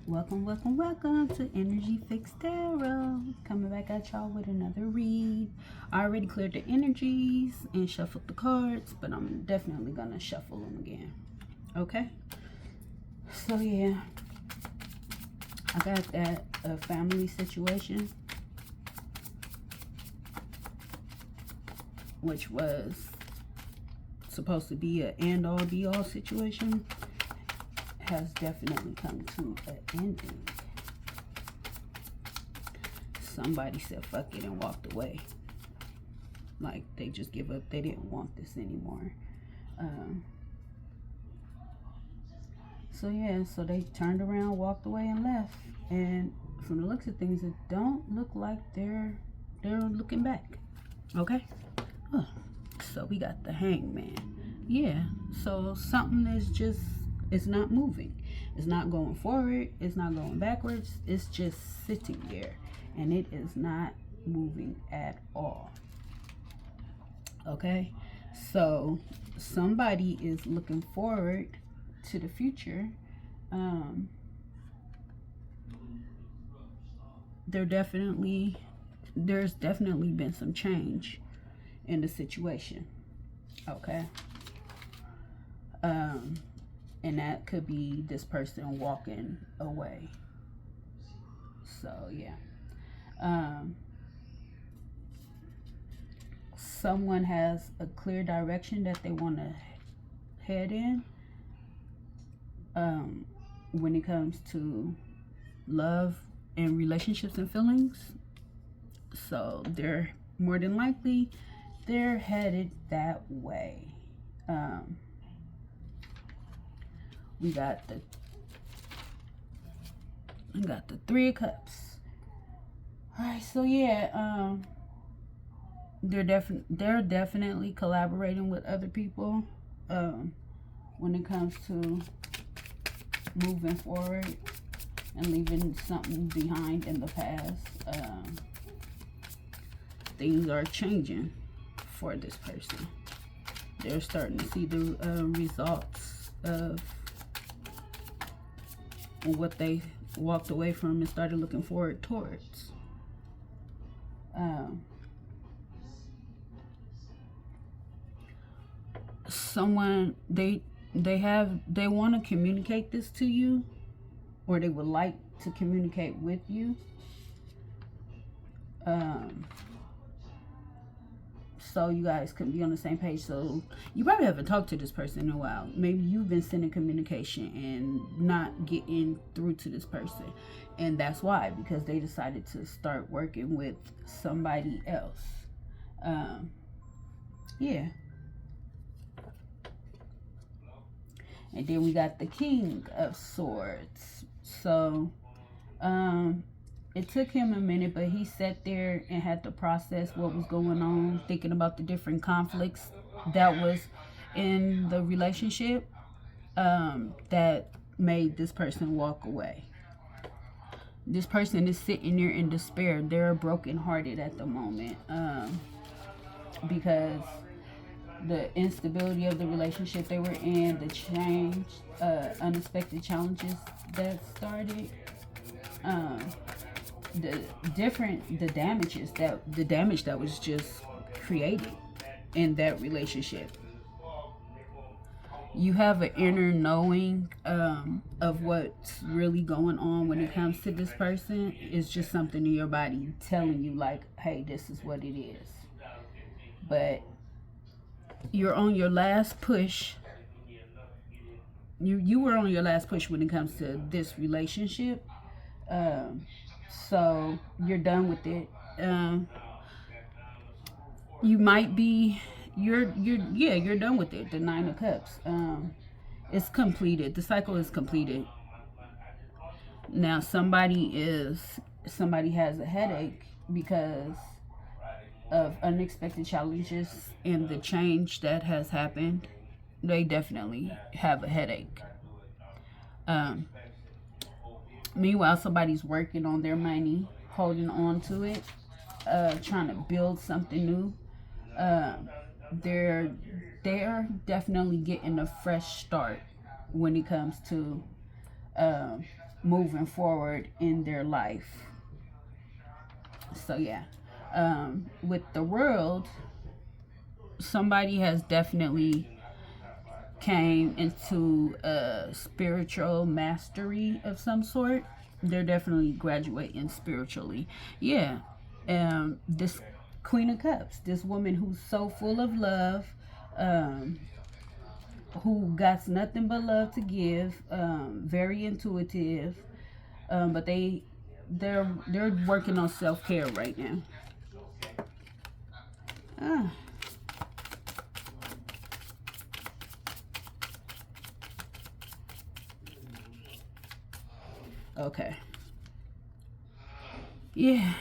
Welcome to Energy Fix Tarot. Coming back at y'all with another read. I already cleared the energies and shuffled the cards, but I'm definitely gonna shuffle them again. Okay? So yeah, I got that family situation, which was supposed to be an end-all be-all situation, has definitely come to an ending. Somebody said fuck it and walked away. Like they just give up. They didn't want this anymore. So yeah, so they turned around, walked away, and left. And from the looks of things, it don't look like they're looking back. Okay. So we got the Hangman. Yeah. So something is just, it's not moving. It's not going forward. It's not going backwards. It's just sitting there, and it is not moving at all. Okay. So somebody is looking forward to the future. There's definitely been some change in the situation. Okay. And that could be this person walking away. So yeah. Someone has a clear direction that they want to head in. When it comes to love and relationships and feelings. So they're more than likely they're headed that way. We got the Three of Cups. All right, so yeah, they're definitely collaborating with other people when it comes to moving forward and leaving something behind in the past. Things are changing for this person. They're starting to see the results of what they walked away from and started looking forward towards. Someone they want to communicate this to you, or they would like to communicate with you. So you guys can be on the same page. So you probably haven't talked to this person in a while. Maybe you've been sending communication and not getting through to this person, and that's why, because they decided to start working with somebody else. Yeah. And then we got the King of Swords. So it took him a minute, but he sat there and had to process what was going on, thinking about the different conflicts that was in the relationship that made this person walk away. This person is sitting there in despair. They're brokenhearted at the moment because the instability of the relationship they were in, the change, unexpected challenges that started, the damage that was just created in that relationship. You have an inner knowing of what's really going on when it comes to this person. It's just something in your body telling you, like, hey, this is what it is. But you're on your last push. You were on your last push when it comes to this relationship. So you're done with it. You might be you're done with it. The Nine of Cups. It's completed. The cycle is completed. Now somebody has a headache because of unexpected challenges and the change that has happened. They definitely have a headache. Meanwhile, somebody's working on their money, holding on to it, trying to build something new. They're definitely getting a fresh start when it comes to moving forward in their life. So yeah, with the world, somebody has definitely came into a spiritual mastery of some sort. They're definitely graduating spiritually. Yeah. This Queen of Cups, this woman who's so full of love, um, who got nothing but love to give, very intuitive, but they're working on self care right now. Ah, okay. Yeah,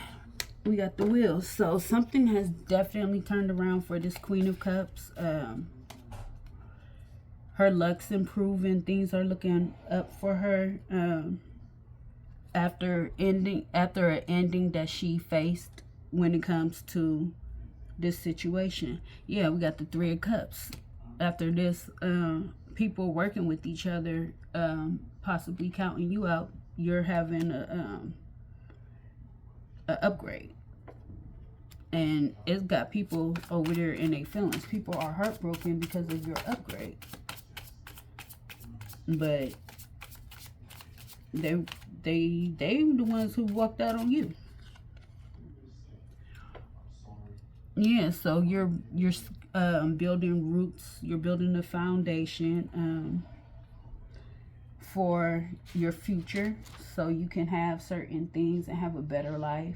we got the wheels. So something has definitely turned around for this Queen of Cups. Her luck's improving. Things are looking up for her. After an ending that she faced when it comes to this situation. Yeah, we got the Three of Cups. After this, people working with each other, possibly counting you out. You're having a upgrade, and it's got people over there in their feelings. People are heartbroken because of your upgrade, but they the ones who walked out on you. Yeah, so you're building roots. You're building a foundation for your future, so you can have certain things and have a better life.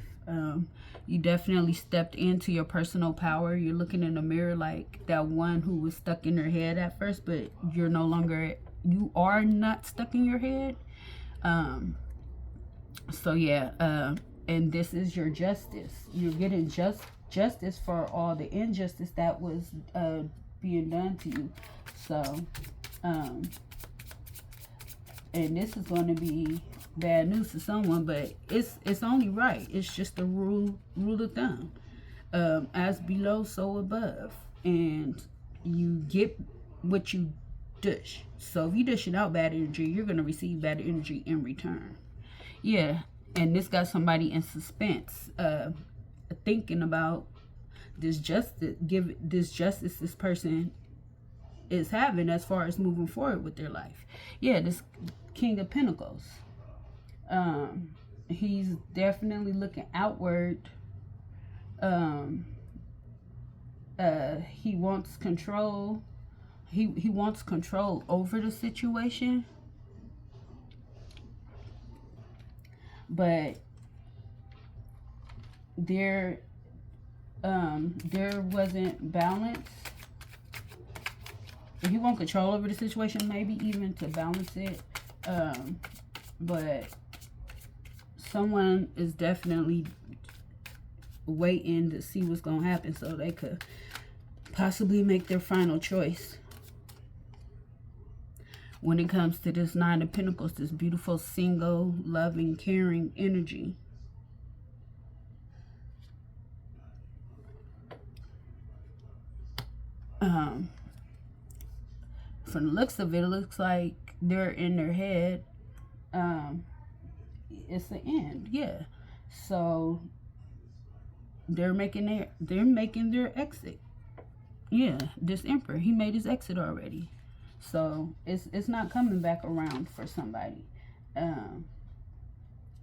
You definitely stepped into your personal power. You're looking in the mirror like that one who was stuck in her head at first, but you're no longer. You are not stuck in your head. So yeah, and this is your justice. You're getting justice for all the injustice that was being done to you. So, and this is going to be bad news to someone, but it's only right. It's just a rule of thumb. As below, so above, and you get what you dish. So if you dishing out bad energy, you're gonna receive bad energy in return. Yeah, and this got somebody in suspense, thinking about this justice this person is having as far as moving forward with their life. Yeah, this King of Pentacles. He's definitely looking outward. He wants control. He wants control over the situation. But there wasn't balance. If you want control over the situation, maybe even to balance it. But someone is definitely waiting to see what's going to happen so they could possibly make their final choice. When it comes to this Nine of Pentacles, this beautiful, single, loving, caring energy. From the looks of it, it looks like they're in their head. It's the end, yeah. So they're making their exit. Yeah, this Emperor, he made his exit already. So it's not coming back around for somebody.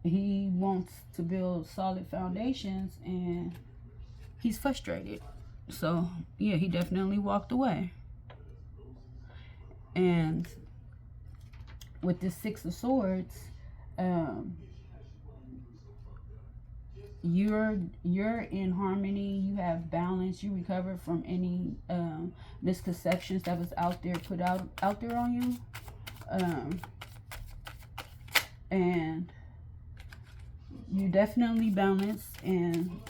He wants to build solid foundations and he's frustrated. So yeah, he definitely walked away. And with this Six of Swords, you're in harmony. You have balance. You recovered from any misconceptions that was out there on you, and you definitely balanced, and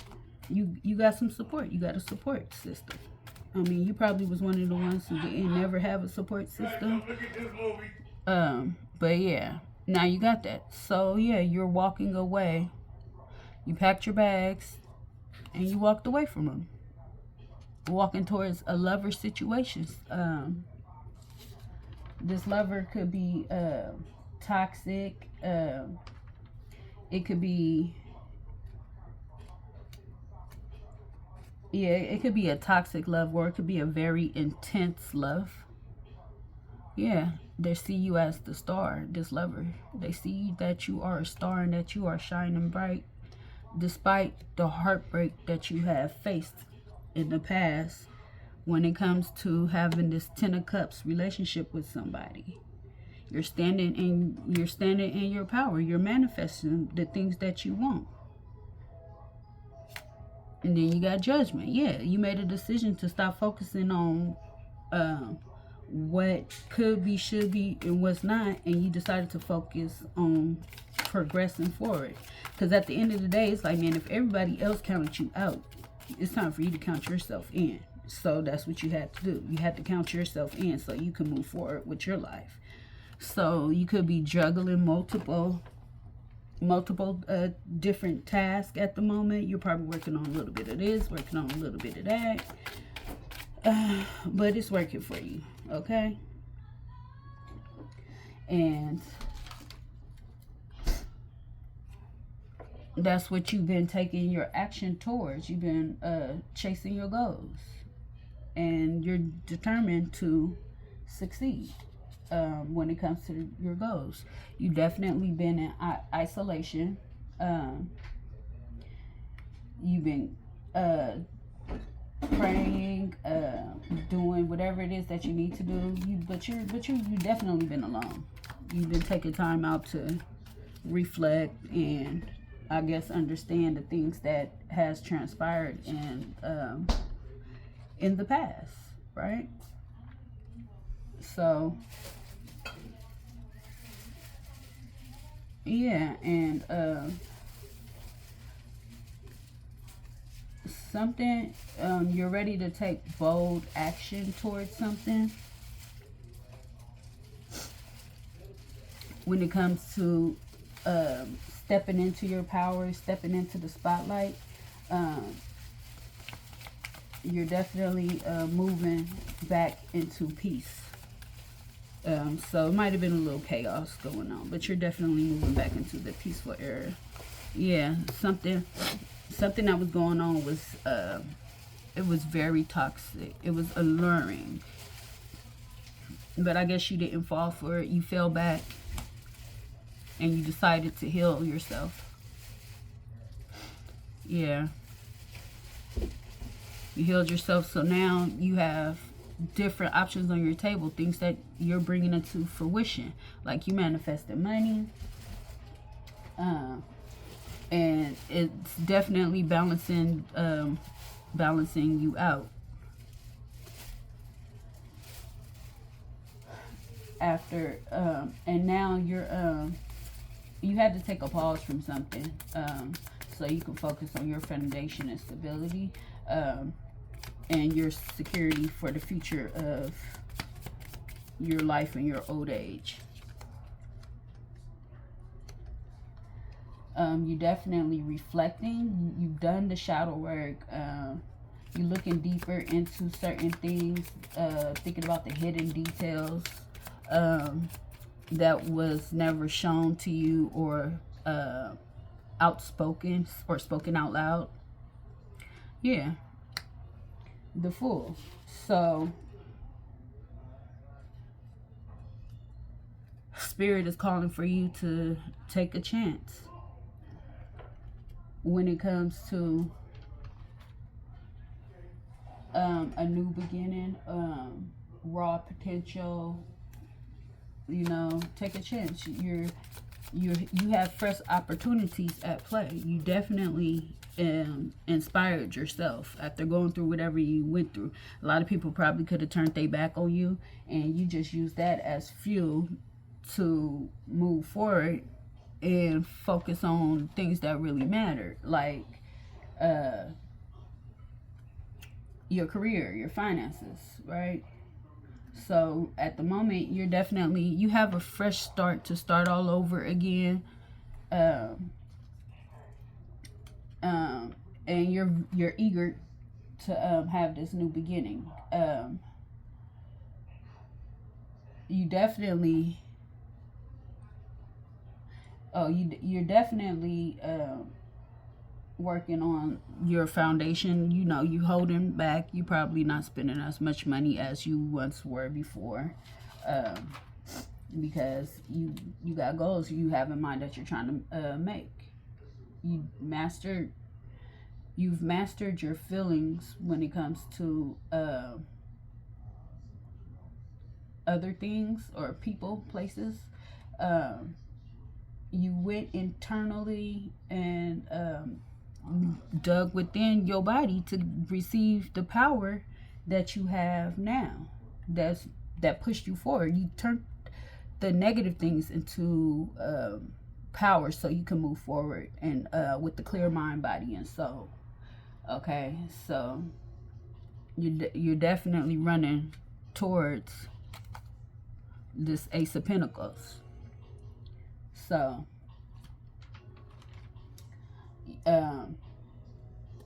you got some support. You got a support system. I mean, you probably was one of the ones who didn't never have a support system. But yeah, now you got that. So yeah, you're walking away. You packed your bags and you walked away from them. Walking towards a lover situation. This lover could be toxic, It could be, yeah, it could be a toxic love, or it could be a very intense love. Yeah, they see you as the star, this lover. They see that you are a star and that you are shining bright, despite the heartbreak that you have faced in the past when it comes to having this Ten of Cups relationship with somebody. You're standing in your power. You're manifesting the things that you want. And then you got Judgment. Yeah, you made a decision to stop focusing on what could be, should be, and what's not, and you decided to focus on progressing forward. Because at the end of the day, it's like, man, if everybody else counted you out, it's time for you to count yourself in. So that's what you had to do. You had to count yourself in so you can move forward with your life. So you could be juggling multiple different tasks at the moment. You're probably working on a little bit of this, working on a little bit of that, but it's working for you, okay? And that's what you've been taking your action towards. You've been chasing your goals, and you're determined to succeed when it comes to your goals. You've definitely been in isolation. You've been praying, doing whatever it is that you need to do. You've definitely been alone. You've been taking time out to reflect and, I guess, understand the things that has transpired in the past, right? So yeah, and something, you're ready to take bold action towards something when it comes to stepping into your power, stepping into the spotlight. You're definitely moving back into peace. So it might have been a little chaos going on, but you're definitely moving back into the peaceful era. Yeah, something that was going on was it was very toxic. It was alluring, but I guess you didn't fall for it. You fell back and you decided to heal yourself. Yeah, you healed yourself, so now you have different options on your table, things that you're bringing into fruition. Like, you manifested money, and it's definitely balancing you out. After and now you had to take a pause from something, so you can focus on your foundation and stability, and your security for the future of your life and your old age. You're definitely reflecting. You've done the shadow work. You're looking deeper into certain things, thinking about the hidden details that was never shown to you, or outspoken or spoken out loud. Yeah, the Fool. So Spirit is calling for you to take a chance when it comes to a new beginning, raw potential. You know, take a chance. You have fresh opportunities at play. You definitely inspired yourself after going through whatever you went through. A lot of people probably could have turned their back on you, and you just used that as fuel to move forward and focus on things that really matter, like your career, your finances, right? So at the moment, you have a fresh start to start all over again, and you're eager to have this new beginning. You definitely Oh, you're definitely working on your foundation. You know, you holding back. You probably not spending as much money as you once were before, um, because you got goals you have in mind that you're trying to make. You mastered you've mastered your feelings when it comes to other things or people, places. Um, you went internally and dug within your body to receive the power that you have now. That's that pushed you forward. You turned the negative things into power, so you can move forward and with the clear mind, body, and soul. Okay, so you're definitely running towards this Ace of Pentacles. So um,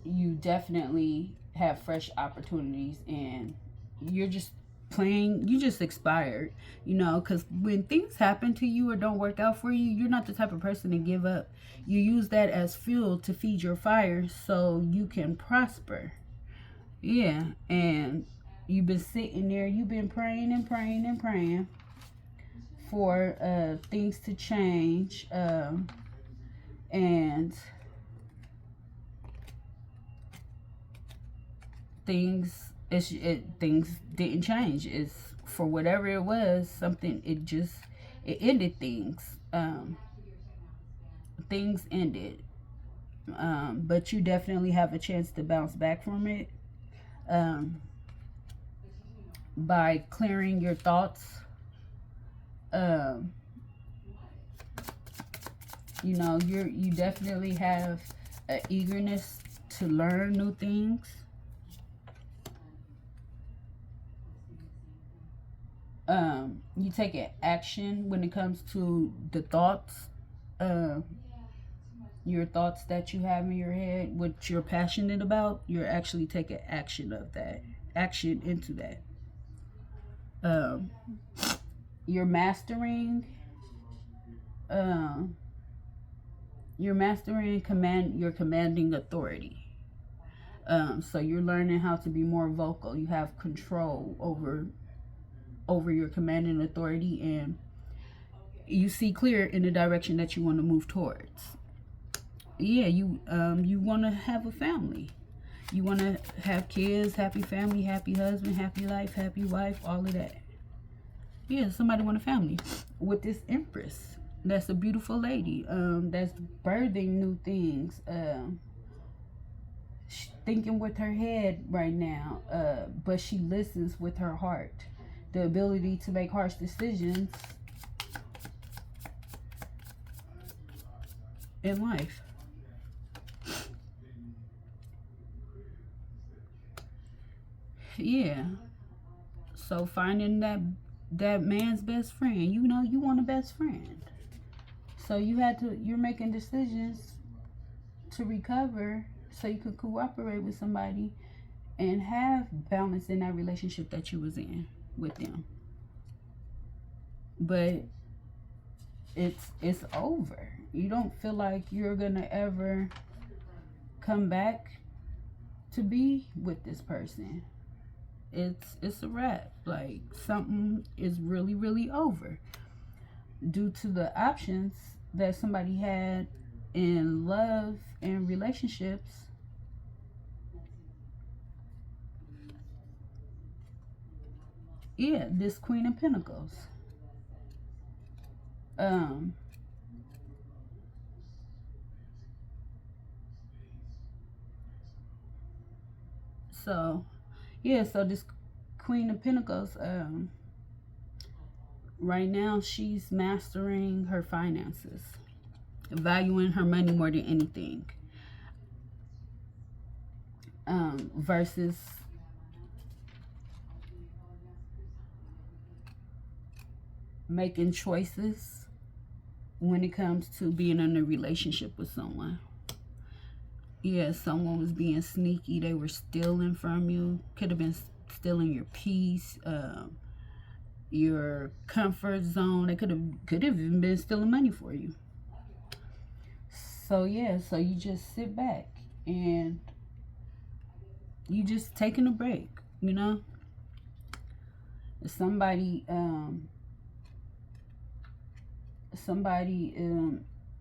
you definitely have fresh opportunities, and you're just playing. You just expired, you know, because when things happen to you or don't work out for you, you're not the type of person to give up. You use that as fuel to feed your fire so you can prosper. Yeah, and you've been sitting there, you've been praying and praying and praying for things to change, and things didn't change. It's for whatever it was, something it ended things. Things ended, but you definitely have a chance to bounce back from it, um, by clearing your thoughts. Um, you know, you definitely have an eagerness to learn new things. You take an action when it comes to the thoughts, uh, your thoughts that you have in your head, what you're passionate about. You're actually taking action into that. Um, you're mastering, um, command. You're commanding authority. So you're learning how to be more vocal. You have control over your commanding authority, and you see clear in the direction that you want to move towards. Yeah, you want to have a family. You want to have kids, happy family, happy husband, happy life, happy wife, all of that. Yeah, somebody want a family with this Empress. That's a beautiful lady. That's birthing new things. Thinking with her head right now. But she listens with her heart. The ability to make harsh decisions in life. Yeah. So finding that man's best friend, you know, you want a best friend. So you're making decisions to recover so you could cooperate with somebody and have balance in that relationship that you was in with them. But it's over. You don't feel like you're gonna ever come back to be with this person. It's a wrap. Like something is really really over due to the options that somebody had in love and relationships. Yeah, this Queen of Pentacles. Um, so yeah, so this Queen of Pentacles, right now she's mastering her finances, valuing her money more than anything, versus making choices when it comes to being in a relationship with someone. Yeah, someone was being sneaky. They were stealing from you. Could have been stealing your peace, your comfort zone. They could have even been stealing money for you. So yeah, so you just sit back and you just taking a break, you know. Somebody somebody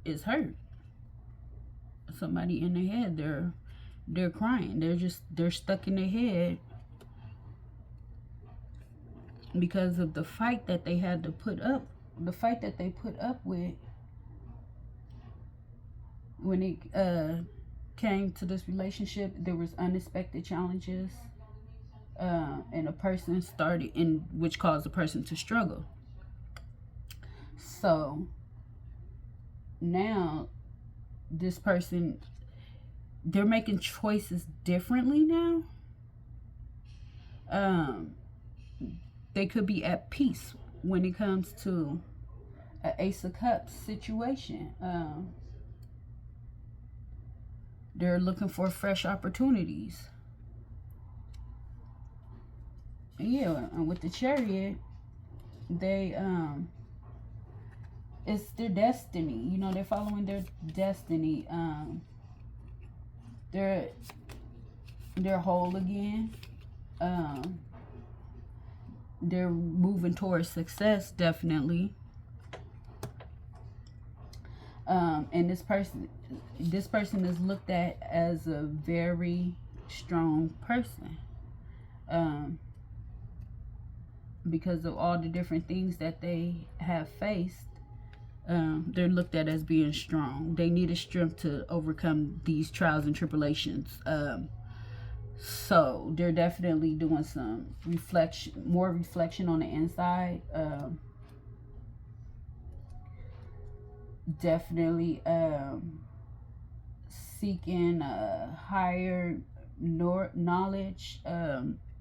is hurt. Somebody in their head, they're crying. They're stuck in their head because of the fight that they had to put up, the fight that they put up with when it came to this relationship. There was unexpected challenges, and a person started in which caused a person to struggle. So now this person, they're making choices differently now. They could be at peace when it comes to an Ace of Cups situation. They're looking for fresh opportunities. And yeah, and with the Chariot, they it's their destiny. You know, they're following their destiny. They're whole again. They're moving towards success, definitely. And this person is looked at as a very strong person, because of all the different things that they have faced. They're looked at as being strong. They needed strength to overcome these trials and tribulations. So they're definitely doing some more reflection on the inside. Definitely seeking higher knowledge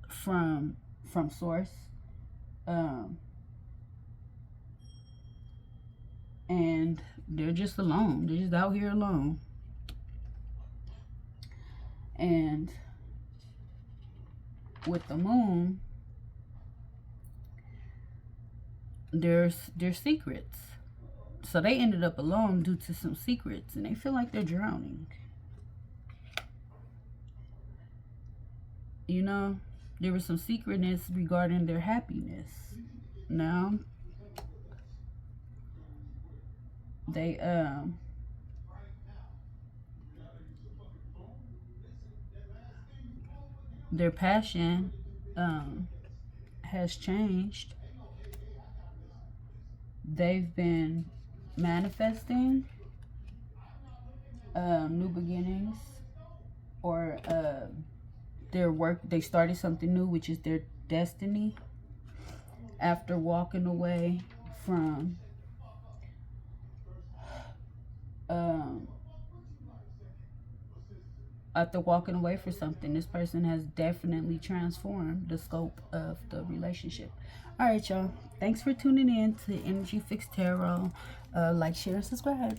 from source. And they're just alone. They're just out here alone. And with the moon, there's secrets. So they ended up alone due to some secrets, and they feel like they're drowning. You know, there was some secretness regarding their happiness. Now they their passion has changed. They've been manifesting new beginnings, or their work. They started something new, which is their destiny, after walking away from something. This person has definitely transformed the scope of the relationship. All right, y'all. Thanks for tuning in to Energy Fix Tarot. Like, share, and subscribe.